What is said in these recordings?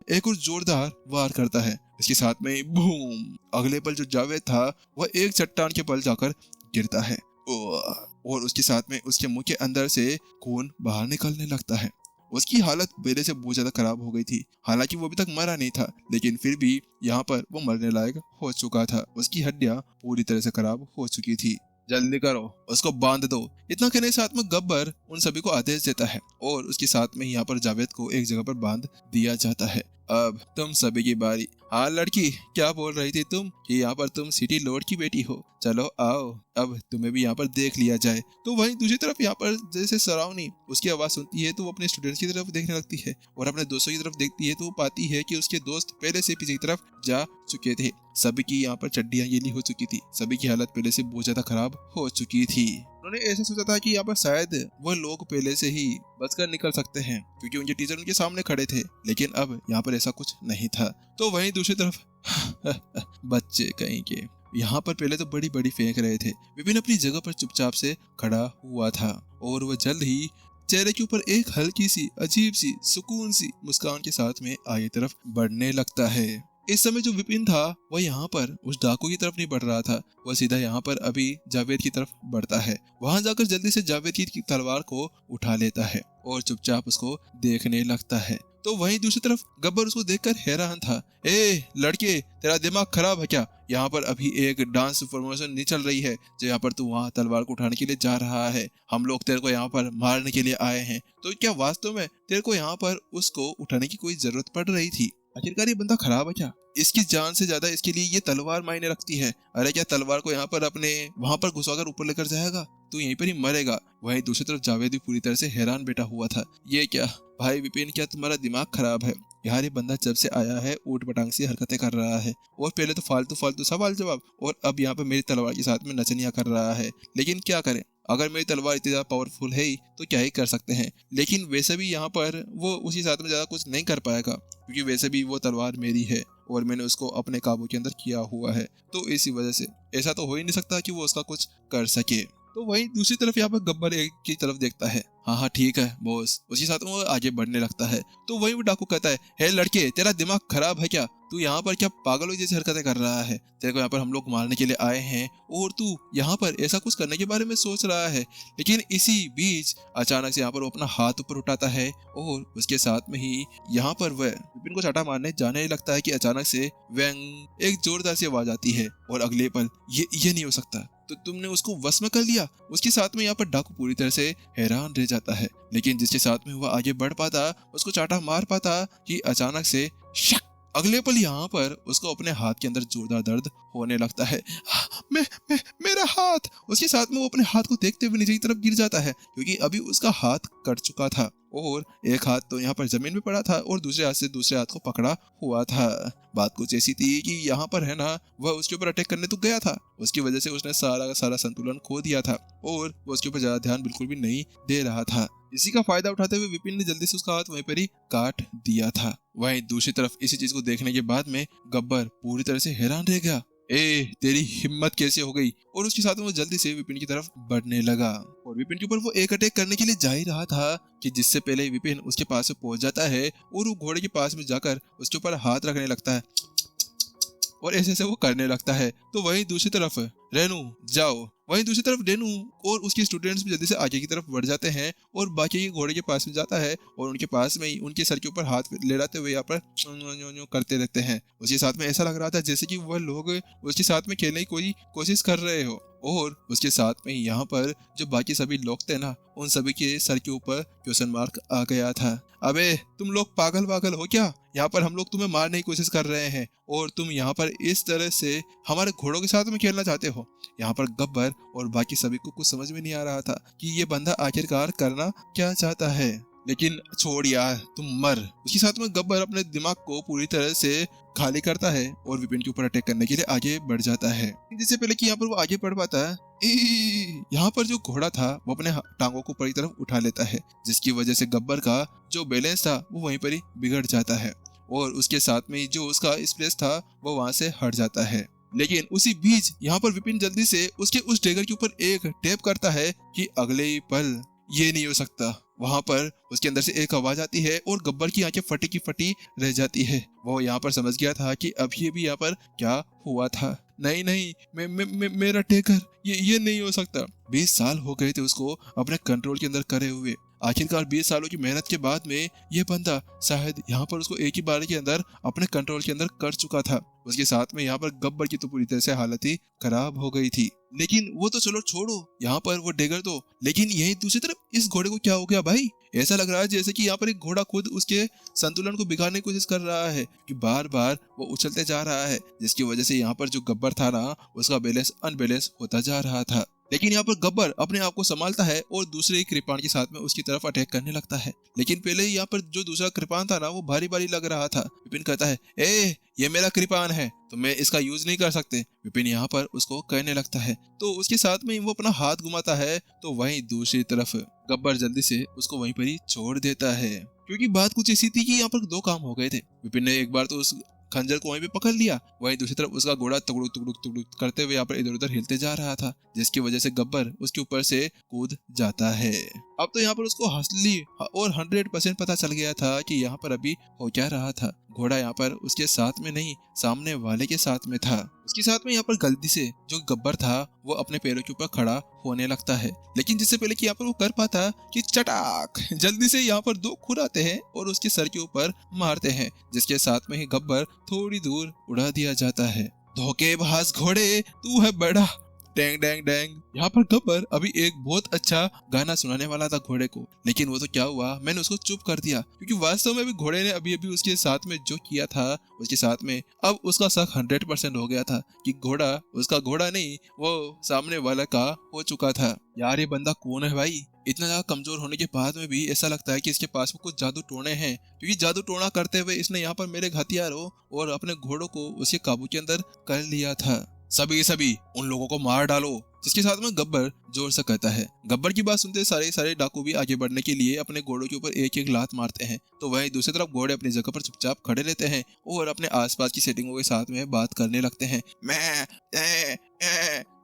एक और जोरदार वार करता है। इसके साथ में बूम, अगले पल जो जावेद था वह एक चट्टान के पल जाकर गिरता है और उसके साथ में उसके मुंह के अंदर से खून बाहर निकलने लगता है। उसकी हालत पहले से बहुत ज्यादा खराब हो गई थी। हालांकि वो अभी तक मरा नहीं था, लेकिन फिर भी यहाँ पर वो मरने लायक हो चुका था। उसकी हड्डियां पूरी तरह से खराब हो चुकी थी। जल्दी करो, उसको बांध दो। इतना कहने के साथ में गब्बर उन सभी को आदेश देता है और उसके साथ में यहाँ पर जावेद को एक जगह पर बांध दिया जाता है। अब तुम सभी की बारी। हाँ लड़की, क्या बोल रही थी तुम कि यहाँ पर तुम सिटी लॉर्ड की बेटी हो? चलो आओ, अब तुम्हें भी यहाँ पर देख लिया जाए। तो वहीं दूसरी तरफ यहाँ पर जैसे सराउनी उसकी आवाज सुनती है तो वो अपने स्टूडेंट्स की तरफ देखने लगती है और अपने दोस्तों की तरफ देखती है तो वो पाती है कि उसके दोस्त पहले से पीछे की तरफ जा चुके थे। सभी की यहाँ पर चड्डियां गीली हो चुकी थी। सभी की हालत पहले से बहुत ज्यादा खराब हो चुकी थी। उन्होंने ऐसा सोचा था कि यहाँ पर शायद वह लोग पहले से ही बचकर निकल सकते हैं क्योंकि उनके टीचर उनके सामने खड़े थे, लेकिन अब यहाँ पर ऐसा कुछ नहीं था। तो वहीं दूसरी तरफ बच्चे कहीं के यहाँ पर पहले तो बड़ी बड़ी फेंक रहे थे। विपिन अपनी जगह पर चुपचाप से खड़ा हुआ था और वह जल्द ही चेहरे के ऊपर एक हल्की सी अजीब सी सुकून सी मुस्कान के साथ में आगे तरफ बढ़ने लगता है। इस समय जो विपिन था वह यहाँ पर उस डाकू की तरफ नहीं बढ़ रहा था, वह सीधा यहाँ पर अभी जावेद की तरफ बढ़ता है। वहां जाकर जल्दी से जावेद की तलवार को उठा लेता है और चुपचाप उसको देखने लगता है। तो वहीं दूसरी तरफ गब्बर उसको देखकर हैरान था। ए लड़के, तेरा दिमाग खराब है क्या? यहाँ पर अभी एक डांस फॉर्मेशन नहीं चल रही है जो यहाँ पर तू वहाँ तलवार को उठाने के लिए जा रहा है? हम लोग तेरे को यहाँ पर मारने के लिए आए हैं, तो क्या वास्तव में तेरे को यहाँ पर उसको उठाने की कोई जरूरत पड़ रही थी? आखिरकार ये बंदा खराब है क्या? इसकी जान से ज्यादा इसके लिए ये तलवार मायने रखती है। अरे क्या तलवार को यहाँ पर अपने वहां पर घुसाकर ऊपर लेकर जाएगा? तो यहीं पर ही मरेगा। वहीं दूसरी तरफ जावेद भी पूरी तरह से हैरान बैठा हुआ था। ये क्या भाई विपिन, क्या तुम्हारा दिमाग खराब है? यार ये बंदा जब से आया है ऊट पटांग सी हरकतें कर रहा है और पहले तो फालतू फालतू सवाल जवाब और अब यहाँ पर मेरी तलवार के साथ में नचनिया कर रहा है। लेकिन क्या करें, अगर मेरी तलवार इतनी ज्यादा पावरफुल है ही तो क्या ही कर सकते हैं। लेकिन वैसे भी यहाँ पर वो उसी साथ में ज्यादा कुछ नहीं कर पाएगा क्योंकि वैसे भी वो तलवार मेरी है और मैंने उसको अपने काबू के अंदर किया हुआ है। तो इसी वजह से ऐसा तो हो ही नहीं सकता कि वो उसका कुछ कर सके। तो वहीं दूसरी तरफ यहाँ पर गब्बर एक की तरफ देखता है। हाँ ठीक है बॉस, उसी साथ में वो आगे बढ़ने लगता है। तो वहीं वो डाकू कहता है, हे लड़के, तेरा दिमाग खराब है क्या? तू यहाँ पर क्या पागलों जैसी हरकतें कर रहा है? तेरे को यहाँ पर हम लोग मारने के लिए आए हैं और तू यहाँ पर ऐसा कुछ करने के बारे में सोच रहा है। लेकिन इसी बीच अचानक से यहाँ पर वो अपना हाथ ऊपर उठाता है और उसके साथ में ही यहाँ पर वह विपिन को चाटा मारने जाने लगता है कि अचानक से व्यंग एक जोरदार सी आवाज आती है और अगले पल ये नहीं हो सकता, तो तुमने उसको वश में कर लिया। उसके साथ में यहाँ पर डाकू पूरी तरह से हैरान रह जाता है, लेकिन जिसके साथ में वह आगे बढ़ पाता, उसको चाटा मार पाता कि अचानक से शक, अगले पल यहाँ पर उसको अपने हाथ के अंदर जोरदार दर्द होने लगता है। मेरा हाथ! उसके साथ में वो अपने हाथ को देखते हुए नीचे की तरफ गिर जाता है क्योंकि अभी उसका हाथ कट चुका था और एक हाथ तो यहाँ पर जमीन में पड़ा था और दूसरे हाथ से दूसरे हाथ को पकड़ा हुआ था। बात कुछ ऐसी थी कि यहाँ पर है ना, वह उसके ऊपर अटैक करने तो गया था, उसकी वजह से उसने सारा का सारा संतुलन खो दिया था और वो उसके ऊपर ज्यादा ध्यान बिल्कुल भी नहीं दे रहा था। इसी का फायदा उठाते हुए विपिन ने जल्दी से उसका हाथ वहीं पर ही काट दिया था। वहीं दूसरी तरफ इसी चीज को देखने के बाद में गब्बर पूरी तरह से हैरान रह गया। ए, तेरी हिम्मत कैसे हो गई? और उसके साथ में वो जल्दी से विपिन की तरफ बढ़ने लगा और विपिन के ऊपर वो एक अटैक करने के लिए जा ही रहा था कि जिससे पहले विपिन उसके पास से पहुंच जाता है और वो घोड़े के पास में जाकर उसके ऊपर हाथ रखने लगता है और ऐसे ऐसे वो करने लगता है। तो वहीं दूसरी तरफ रेनू जाओ, वहीं दूसरी तरफ रेनू और उसके स्टूडेंट्स भी जल्दी से आगे की तरफ बढ़ जाते हैं और बाकी के घोड़े के पास में जाता है और उनके पास में ही उनके सर के ऊपर हाथ लेटाते हुए यहाँ पर करते रहते हैं। उसके साथ में ऐसा लग रहा था जैसे कि वह लोग उसके साथ में खेलने की कोई कोशिश कर रहे हो और उसके साथ में यहाँ पर जो बाकी सभी लोग थे ना, उन सभी के सर के ऊपर क्वेश्चन मार्क आ गया था। अबे तुम लोग पागल हो क्या? यहाँ पर हम लोग तुम्हें मारने की कोशिश कर रहे हैं और तुम यहाँ पर इस तरह से हमारे घोड़ों के साथ में खेलना चाहते हो? यहाँ पर गब्बर और बाकी सभी को कुछ समझ में नहीं आ रहा था कि ये बंदा आखिरकार करना क्या चाहता है। लेकिन छोड़ यार, तुम मर। उसके साथ में गब्बर अपने दिमाग को पूरी तरह से खाली करता है और विपिन के ऊपर अटैक करने के लिए आगे बढ़ जाता है। जिससे पहले कि यहाँ पर वो आगे बढ़ पाता है, यहाँ पर जो घोड़ा था वो अपने टांगों को ऊपर की तरफ उठा लेता है, जिसकी वजह से गब्बर का जो बैलेंस था वो वहीं पर ही बिगड़ जाता है और उसके साथ में जो उसका स्पेस था वो वहां से हट जाता है। लेकिन उसी बीच यहाँ पर विपिन जल्दी से उसके उस डेगर के ऊपर एक टैप करता है कि अगले ही पल ये नहीं हो सकता। वहाँ पर उसके अंदर से एक आवाज आती है और गब्बर की आंखें फटी की फटी रह जाती है। वो यहाँ पर समझ गया था कि अभी भी यहाँ पर क्या हुआ था। नहीं नहीं, मेरा टेकर, ये नहीं हो सकता। 20 साल हो गए थे उसको अपने कंट्रोल के अंदर करे हुए। आखिरकार 20 सालों की मेहनत के बाद में ये बंदा शायद यहाँ पर उसको एक ही बार के अंदर अपने कंट्रोल के अंदर कर चुका था। उसके साथ में यहाँ पर गब्बर की तो पूरी तरह से हालत ही खराब हो गई थी। लेकिन वो तो चलो छोड़ो, यहाँ पर वो डेगर तो, लेकिन यही दूसरी तरफ इस घोड़े को क्या हो गया भाई? ऐसा लग रहा है जैसे कि यहाँ पर एक घोड़ा खुद उसके संतुलन को बिगाड़ने की कोशिश कर रहा है कि बार बार वो उछलते जा रहा है, जिसकी वजह से यहाँ पर जो गब्बर था ना उसका बैलेंस अनबैलेंस होता जा रहा था। लेकिन यहाँ पर गब्बर अपने आप को संभालता है और दूसरे कृपाण के साथ में उसकी तरफ अटैक करने लगता है। लेकिन पहले यहाँ पर जो दूसरा कृपाण था ना वो भारी भारी लग रहा था। विपिन कहता है, ए ये मेरा कृपाण है तो मैं इसका यूज नहीं कर सकते। विपिन यहाँ पर उसको कहने लगता है तो उसके साथ में वो अपना हाथ घुमाता है तो वहीं दूसरी तरफ गब्बर जल्दी से उसको वहीं पर ही छोड़ देता है। क्योंकि बात कुछ ऐसी थी कि यहाँ पर दो काम हो गए थे। विपिन ने एक बार तो उस खंजर को वहीं पे पकड़ लिया, वहीं दूसरी तरफ उसका घोड़ा तुगड़ुक तुगड़ुक तुगड़ुक करते हुए यहाँ पर इधर उधर हिलते जा रहा था, जिसकी वजह से गब्बर उसके ऊपर से कूद जाता है। अब तो यहाँ पर उसको असली और 100% पता चल गया था कि यहाँ पर अभी हो क्या रहा था। घोड़ा यहाँ पर उसके साथ में नहीं, सामने वाले के साथ में था। उसके साथ में यहाँ पर गलती से जो गब्बर था वो अपने पैरों के ऊपर खड़ा होने लगता है। लेकिन जिससे पहले कि यहाँ पर वो कर पाता कि चटाक जल्दी से यहाँ पर दो खुर आते हैं और उसके सर के ऊपर मारते हैं, जिसके साथ में ही गब्बर थोड़ी दूर उड़ा दिया जाता है। धोखेबाज घोड़े, तू है बड़ा। Dang dang dang. यहाँ पर गब्बर अभी एक बहुत अच्छा गाना सुनाने वाला था घोड़े को, लेकिन वो तो क्या हुआ, मैंने उसको चुप कर दिया क्योंकि वास्तव में भी घोड़े ने अभी अभी उसके साथ में जो किया था उसके साथ में अब उसका शक 100% हो गया था कि घोड़ा उसका घोड़ा नहीं वो सामने वाला का हो चुका था। यार ये बंदा कौन है भाई? इतना ज्यादा कमजोर होने के बाद में भी ऐसा लगता है कि इसके पास कुछ जादू टोने हैं, क्योंकि जादू टोना करते हुए इसने यहाँ पर मेरे हथियारों और अपने घोड़ों को उसके काबू के अंदर कर लिया था। सभी उन लोगों को मार डालो, जिसके साथ में गब्बर जोर से कहता है। गब्बर की बात सुनते सारे डाकू भी आगे बढ़ने के लिए अपने घोड़ों के ऊपर एक एक लात मारते हैं, तो वहीं दूसरी तरफ घोड़े अपनी जगह पर चुपचाप खड़े रहते हैं और अपने आसपास की सेटिंगों के साथ में बात करने लगते हैं। मैं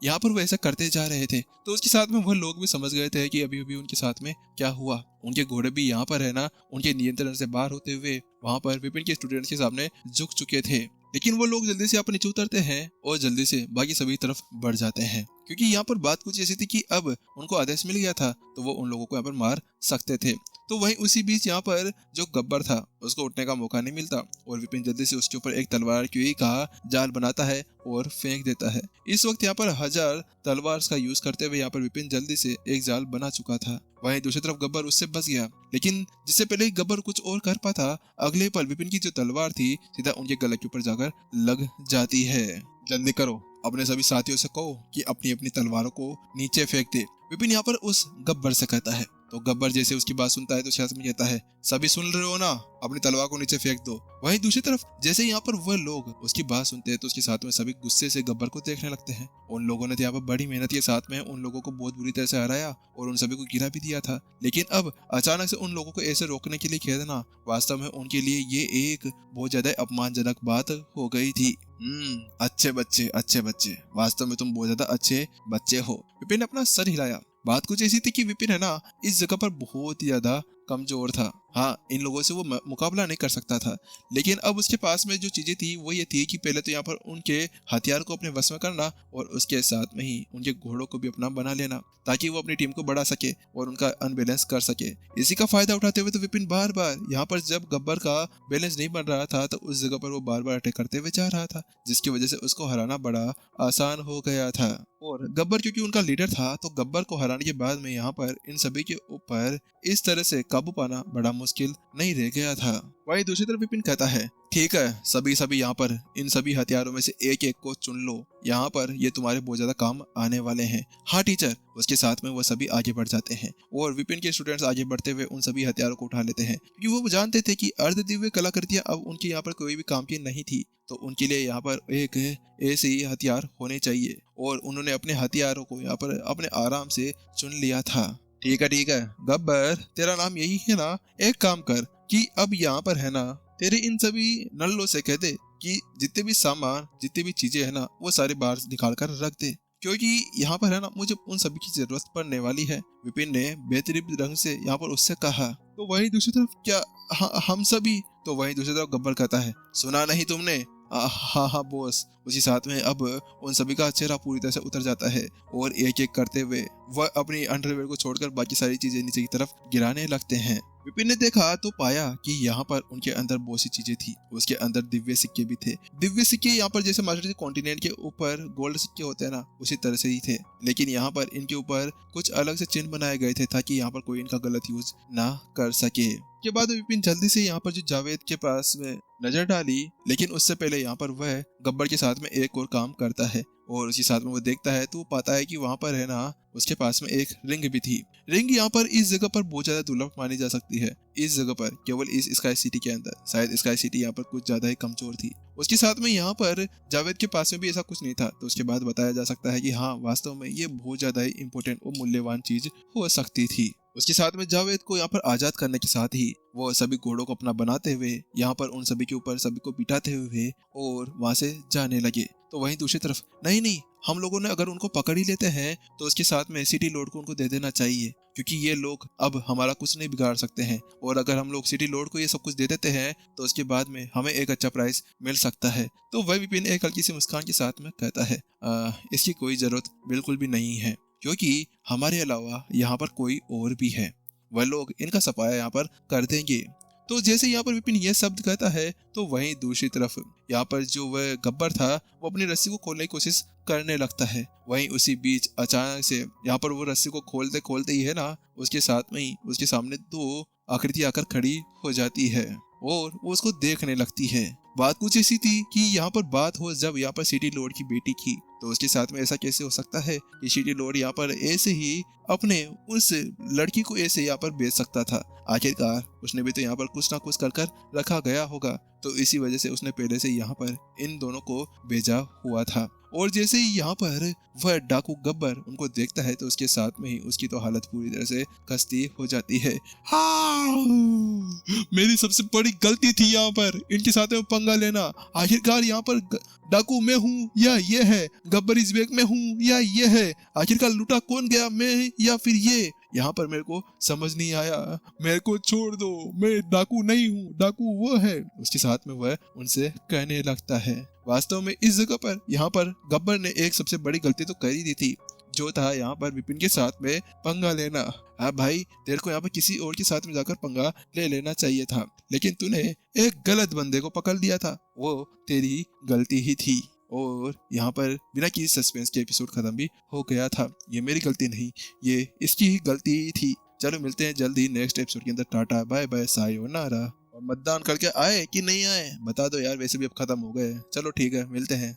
यहाँ पर वो ऐसा करते जा रहे थे तो उसके साथ में वह लोग भी समझ गए थे कि अभी अभी उनके साथ में क्या हुआ। उनके घोड़े भी यहाँ पर है ना उनके नियंत्रण से बाहर होते हुए वहां पर विपिन के स्टूडेंट्स के सामने झुक चुके थे। लेकिन वो लोग जल्दी से यहाँ पर नीचे उतरते हैं और जल्दी से बाकी सभी तरफ बढ़ जाते हैं, क्योंकि यहाँ पर बात कुछ ऐसी थी कि अब उनको आदेश मिल गया था तो वो उन लोगों को यहाँ पर मार सकते थे। तो वहीं उसी बीच यहाँ पर जो गब्बर था उसको उठने का मौका नहीं मिलता और विपिन जल्दी से उसके ऊपर एक तलवार की का जाल बनाता है और फेंक देता है। इस वक्त यहाँ पर 1000 तलवार का यूज करते हुए यहाँ पर विपिन जल्दी से एक जाल बना चुका था। वहीं दूसरी तरफ गब्बर उससे बच गया, लेकिन जिससे पहले ही गब्बर कुछ और कर पाता अगले पल विपिन की जो तलवार थी सीधा उनके गले के ऊपर जाकर लग जाती है। जल्दी करो, अपने सभी साथियों से कहो कि अपनी अपनी तलवारों को नीचे फेंक दे, विपिन यहाँ पर उस गब्बर से कहता है। तो गब्बर जैसे उसकी बात सुनता है तो शायद में कहता है, सभी सुन रहे हो ना, अपनी तलवार को नीचे फेंक दो। वहीं दूसरी तरफ जैसे यहाँ पर वह लोग उसकी बात सुनते हैं तो उसके साथ में सभी गुस्से से गब्बर को देखने लगते हैं। उन लोगों ने यहाँ पर बड़ी मेहनत के साथ में उन लोगों को बहुत बुरी तरह से हराया और उन सभी को गिरा भी दिया था, लेकिन अब अचानक से उन लोगों को ऐसे रोकने के लिए खेदना वास्तव में उनके लिए ये एक बहुत ज्यादा अपमानजनक बात हो गई थी। अच्छे बच्चे, वास्तव में तुम बहुत ज्यादा अच्छे बच्चे हो। विपिन ने अपना सर हिलाया। बात कुछ ऐसी थी कि विपिन है ना इस जगह पर बहुत ही ज्यादा कमजोर था। हाँ, इन लोगों से वो मुकाबला नहीं कर सकता था, लेकिन अब उसके पास में जो चीजें थी वो ये थी कि पहले तो यहाँ पर उनके हथियार को अपने वश में करना और उसके साथ में ही उनके घोड़ों को भी अपना बना लेना ताकि वो अपनी टीम को बढ़ा सके और उनका अनबैलेंस कर सके। इसी का फायदा उठाते हुए तो विपिन बार बार यहाँ पर जब गब्बर का बैलेंस नहीं बन रहा था तो उस जगह पर वो बार बार अटैक करते हुए जा रहा था, जिसकी वजह से उसको हराना बड़ा आसान हो गया था। और गब्बर क्योंकि उनका लीडर था तो गब्बर को हराने के बाद में यहाँ पर इन सभी के ऊपर इस तरह से काबू पाना बड़ा मुश्किल नहीं रह गया था। वहीं दूसरी तरफ विपिन कहता है, ठीक है, सभी यहाँ पर इन सभी हथियारों में से एक एक को चुन लो, यहाँ पर ये तुम्हारे बहुत ज्यादा काम आने वाले हैं। हाँ टीचर। उसके साथ में वो सभी आगे बढ़ जाते हैं और विपिन के स्टूडेंट्स आगे बढ़ते हुए उन सभी हथियारों को उठा लेते हैं, क्योंकि वो जानते थे कि अर्ध दिव्य कलाकृतियां अब उनके यहाँ पर कोई भी काम की नहीं थी, तो उनके लिए यहाँ पर एक ऐसे ही हथियार होने चाहिए और उन्होंने अपने हथियारों को यहाँ पर अपने आराम से चुन लिया था। ठीक है गब्बर, तेरा नाम यही है ना, एक काम कर कि अब यहाँ पर है ना तेरे इन सभी नल्लों से कह दे कि जितने भी सामान जितनी भी चीजें है ना वो सारे बाहर निकाल कर रख दे। क्योंकि यहाँ पर है ना मुझे उन सभी की जरूरत पड़ने वाली है। विपिन ने बेतरतीब ढंग से यहाँ पर उससे कहा। तो वहीं दूसरी तरफ क्या हम सभी? तो वहीं दूसरी तरफ गब्बर कहता है, सुना नहीं तुमने? हाँ हाँ बॉस। उसी साथ में अब उन सभी का चेहरा पूरी तरह से उतर जाता है और एक एक करते हुए वह अपनी अंडरवेयर को छोड़कर बाकी सारी चीजें नीचे की तरफ गिराने लगते हैं। विपिन ने देखा तो पाया कि यहाँ पर उनके अंदर बहुत सी चीजें थी। उसके अंदर दिव्य सिक्के भी थे। दिव्य सिक्के यहाँ पर जैसे मास्टर जी कॉन्टिनेंट के ऊपर गोल्ड सिक्के होते हैं ना, उसी तरह से ही थे, लेकिन यहाँ पर इनके ऊपर कुछ अलग से चिन्ह बनाए गए थे ताकि यहाँ पर कोई इनका गलत यूज ना कर सके। के बाद विपिन जल्दी से यहाँ पर जो जावेद के पास में नजर डाली, लेकिन उससे पहले यहाँ पर वह गब्बर के साथ में एक और काम करता है और उसी साथ में वो देखता है तो वो पाता है कि वहाँ पर है ना उसके पास में एक रिंग भी थी। रिंग यहाँ पर इस जगह पर बहुत ज्यादा दुर्लभ मानी जा सकती है। इस जगह पर केवल इस स्काई सिटी के अंदर, शायद स्काई सिटी यहाँ पर कुछ ज्यादा ही कमजोर थी। उसके साथ में यहाँ पर जावेद के पास में भी ऐसा कुछ नहीं था, तो उसके बाद बताया जा सकता है कि हाँ वास्तव में ये बहुत ज्यादा ही इंपॉर्टेंट और मूल्यवान चीज हो सकती थी। उसके साथ में जावेद को यहाँ पर आजाद करने के साथ ही वो सभी घोड़ों को अपना बनाते हुए यहाँ पर उन सभी के ऊपर सभी को बिठाते हुए और वहां से जाने लगे। तो वहीं दूसरी तरफ नहीं, हम लोगों ने अगर उनको पकड़ ही लेते हैं तो उसके साथ में सिटी लॉर्ड को उनको दे देना चाहिए, क्योंकि ये लोग अब हमारा कुछ नहीं बिगाड़ सकते हैं और अगर हम लोग सिटी लॉर्ड को ये सब कुछ दे देते हैं तो उसके बाद में हमें एक अच्छा प्राइस मिल सकता है। तो वह विपिन एक हल्की सी मुस्कान के साथ में कहता है, इसकी कोई जरूरत बिल्कुल भी नहीं है, क्योंकि हमारे अलावा यहाँ पर कोई और भी है, वह लोग इनका सफाया यहाँ पर कर देंगे। तो जैसे यहाँ पर विपिन यह शब्द कहता है तो वहीं दूसरी तरफ यहाँ पर जो वह गब्बर था वो अपनी रस्सी को खोलने की कोशिश करने लगता है। वहीं उसी बीच अचानक से यहाँ पर वो रस्सी को खोलते खोलते ही है ना उसके साथ में ही उसके सामने दो आकृति आकर खड़ी हो जाती है और वो उसको देखने लगती है। बात कुछ ऐसी थी कि यहाँ पर बात हो जब यहाँ पर सिटी लॉर्ड की बेटी की, तो उसके साथ में ऐसा कैसे हो सकता है कि सिटी लॉर्ड यहाँ पर ऐसे ही अपने उस लड़की को ऐसे यहाँ पर बेच सकता था। आखिरकार उसने भी तो यहाँ पर कुछ ना कुछ कर कर रखा गया होगा, तो इसी वजह से उसने पहले से यहाँ पर इन दोनों को भेजा हुआ था। और जैसे ही यहाँ पर वह डाकू गब्बर उनको देखता है तो उसके साथ में ही उसकी तो हालत पूरी तरह से खस्ती हो जाती है। हाँ, मेरी सबसे बड़ी गलती थी यहाँ पर इनके साथ में पंगा लेना। आखिरकार यहाँ पर डाकू मैं हूँ या ये है, गब्बर इस बैग में हूँ या ये है, आखिरकार लूटा कौन गया, मैं या फिर ये? यहाँ पर मेरे को समझ नहीं आया, मेरे को छोड़ दो, मैं डाकू नहीं हूँ, डाकू वो है। उसके साथ में वह उनसे कहने लगता है। वास्तव में इस जगह पर यहाँ पर गब्बर ने एक सबसे बड़ी गलती तो कर ही दी थी, जो था यहाँ पर विपिन के साथ में पंगा लेना। हाँ भाई, तेरे को यहाँ पर किसी और के साथ में जाकर पंगा ले लेना चाहिए था, लेकिन तूने एक गलत बंदे को पकड़ लिया था, वो तेरी गलती ही थी। और यहाँ पर बिना किसी सस्पेंस के एपिसोड खत्म भी हो गया था। ये मेरी गलती नहीं, ये इसकी ही गलती थी। चलो मिलते हैं जल्दी नेक्स्ट एपिसोड के अंदर। टाटा बाय बाय सायोनारा। और मतदान करके आए कि नहीं आए बता दो यार, वैसे भी अब खत्म हो गए। चलो ठीक है, मिलते हैं।